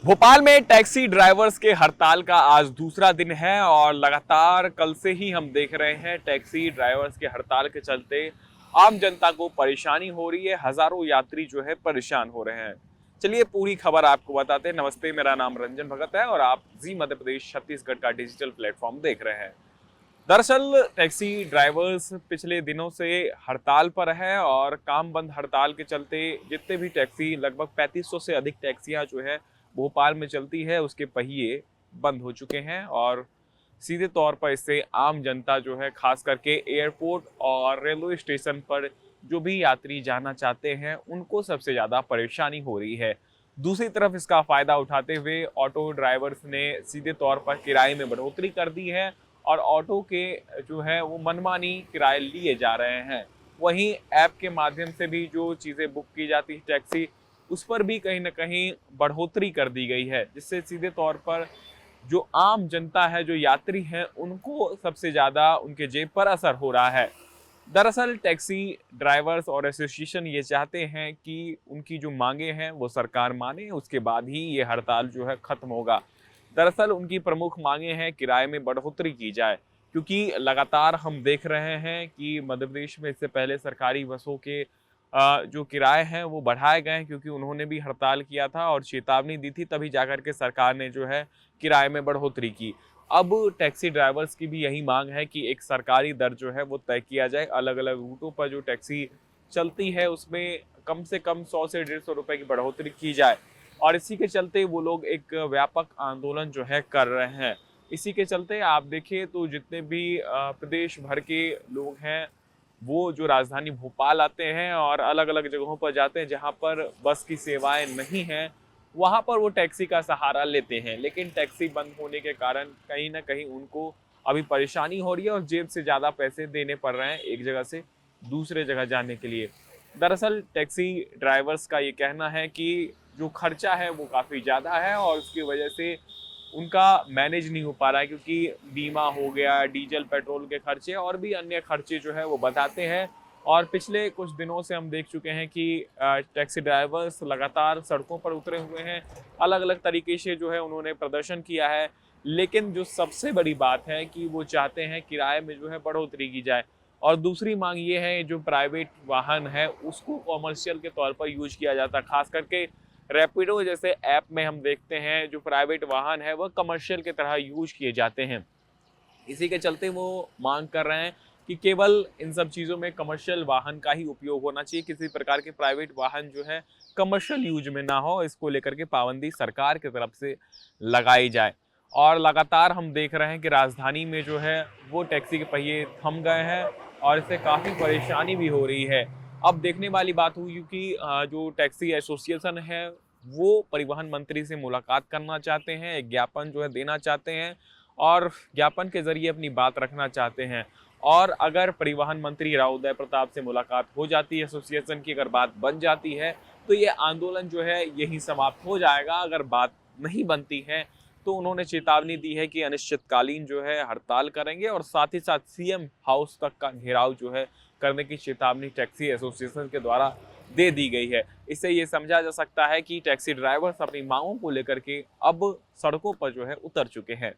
भोपाल में taxi drivers के हड़ताल का आज दूसरा दिन है और लगातार कल से ही हम देख रहे हैं टैक्सी ड्राइवर्स के हड़ताल के चलते आम जनता को परेशानी हो रही है। हजारों यात्री जो है परेशान हो रहे हैं। चलिए पूरी खबर आपको बताते हैं। नमस्ते, मेरा नाम रंजन भगत है और आप जी मध्य प्रदेश छत्तीसगढ़ का डिजिटल प्लेटफॉर्म देख रहे हैं। दरअसल टैक्सी ड्राइवर्स पिछले दिनों से हड़ताल पर है और काम बंद हड़ताल के चलते जितने भी टैक्सी, लगभग 3500 से अधिक टैक्सियां जो है भोपाल में चलती है, उसके पहिए बंद हो चुके हैं और सीधे तौर पर इससे आम जनता जो है, खास करके एयरपोर्ट और रेलवे स्टेशन पर जो भी यात्री जाना चाहते हैं, उनको सबसे ज़्यादा परेशानी हो रही है। दूसरी तरफ इसका फ़ायदा उठाते हुए ऑटो ड्राइवर्स ने सीधे तौर पर किराए में बढ़ोतरी कर दी है और ऑटो के जो है वो मनमानी किराए लिए जा रहे हैं। वहीं ऐप के माध्यम से भी जो चीज़ें बुक की जाती है टैक्सी, उस पर भी कहीं ना कहीं बढ़ोतरी कर दी गई है, जिससे सीधे तौर पर जो आम जनता है, जो यात्री हैं, उनको सबसे ज़्यादा उनके जेब पर असर हो रहा है। दरअसल टैक्सी ड्राइवर्स और एसोसिएशन ये चाहते हैं कि उनकी जो मांगे हैं वो सरकार माने, उसके बाद ही ये हड़ताल जो है खत्म होगा। दरअसल उनकी प्रमुख मांगे हैं किराए में बढ़ोतरी की जाए, क्योंकि लगातार हम देख रहे हैं कि मध्य प्रदेश में इससे पहले सरकारी बसों के जो किराए हैं वो बढ़ाए गए हैं, क्योंकि उन्होंने भी हड़ताल किया था और चेतावनी दी थी, तभी जाकर के सरकार ने जो है किराए में बढ़ोतरी की। अब टैक्सी ड्राइवर्स की भी यही मांग है कि एक सरकारी दर जो है वो तय किया जाए। अलग अलग रूटों पर जो टैक्सी चलती है उसमें कम से कम 100 से 150 रुपए की बढ़ोतरी की जाए और इसी के चलते वो लोग एक व्यापक आंदोलन जो है कर रहे हैं। इसी के चलते आप देखिए तो जितने भी प्रदेश भर के लोग हैं, वो जो राजधानी भोपाल आते हैं और अलग अलग जगहों पर जाते हैं जहां पर बस की सेवाएं नहीं हैं, वहां पर वो टैक्सी का सहारा लेते हैं। लेकिन टैक्सी बंद होने के कारण कहीं ना कहीं उनको अभी परेशानी हो रही है और जेब से ज़्यादा पैसे देने पड़ रहे हैं एक जगह से दूसरे जगह जाने के लिए। दरअसल टैक्सी ड्राइवर्स का ये कहना है कि जो खर्चा है वो काफ़ी ज़्यादा है और उसकी वजह से उनका मैनेज नहीं हो पा रहा है, क्योंकि बीमा हो गया, डीजल पेट्रोल के खर्चे और भी अन्य खर्चे जो है वो बताते हैं। और पिछले कुछ दिनों से हम देख चुके हैं कि टैक्सी ड्राइवर्स लगातार सड़कों पर उतरे हुए हैं, अलग अलग तरीके से जो है उन्होंने प्रदर्शन किया है। लेकिन जो सबसे बड़ी बात है कि वो चाहते हैं किराए में जो है बढ़ोतरी की जाए और दूसरी मांग ये है जो प्राइवेट वाहन है उसको कॉमर्शियल के तौर पर यूज किया जाता है। खास करके रैपिडो जैसे ऐप में हम देखते हैं जो प्राइवेट वाहन है वह कमर्शियल की तरह यूज किए जाते हैं। इसी के चलते वो मांग कर रहे हैं कि केवल इन सब चीज़ों में कमर्शियल वाहन का ही उपयोग होना चाहिए, किसी प्रकार के प्राइवेट वाहन जो है कमर्शियल यूज में ना हो। इसको लेकर के पाबंदी सरकार की तरफ से लगाई जाए। और लगातार हम देख रहे हैं कि राजधानी में जो है वो टैक्सी के पहिए थम गए हैं और इससे काफ़ी परेशानी भी हो रही है। अब देखने वाली बात हुई कि जो टैक्सी एसोसिएशन है वो परिवहन मंत्री से मुलाकात करना चाहते हैं, एक ज्ञापन जो है देना चाहते हैं और ज्ञापन के जरिए अपनी बात रखना चाहते हैं। और अगर परिवहन मंत्री राव उदय प्रताप से मुलाकात हो जाती है, एसोसिएशन की अगर बात बन जाती है, तो ये आंदोलन जो है यही समाप्त हो जाएगा। अगर बात नहीं बनती है तो उन्होंने चेतावनी दी है कि अनिश्चितकालीन जो है हड़ताल करेंगे और साथ ही साथ सीएम हाउस तक का घेराव जो है करने की चेतावनी टैक्सी एसोसिएशन के द्वारा दे दी गई है। इससे ये समझा जा सकता है कि टैक्सी ड्राइवर्स अपनी मांगों को लेकर के अब सड़कों पर जो है उतर चुके हैं।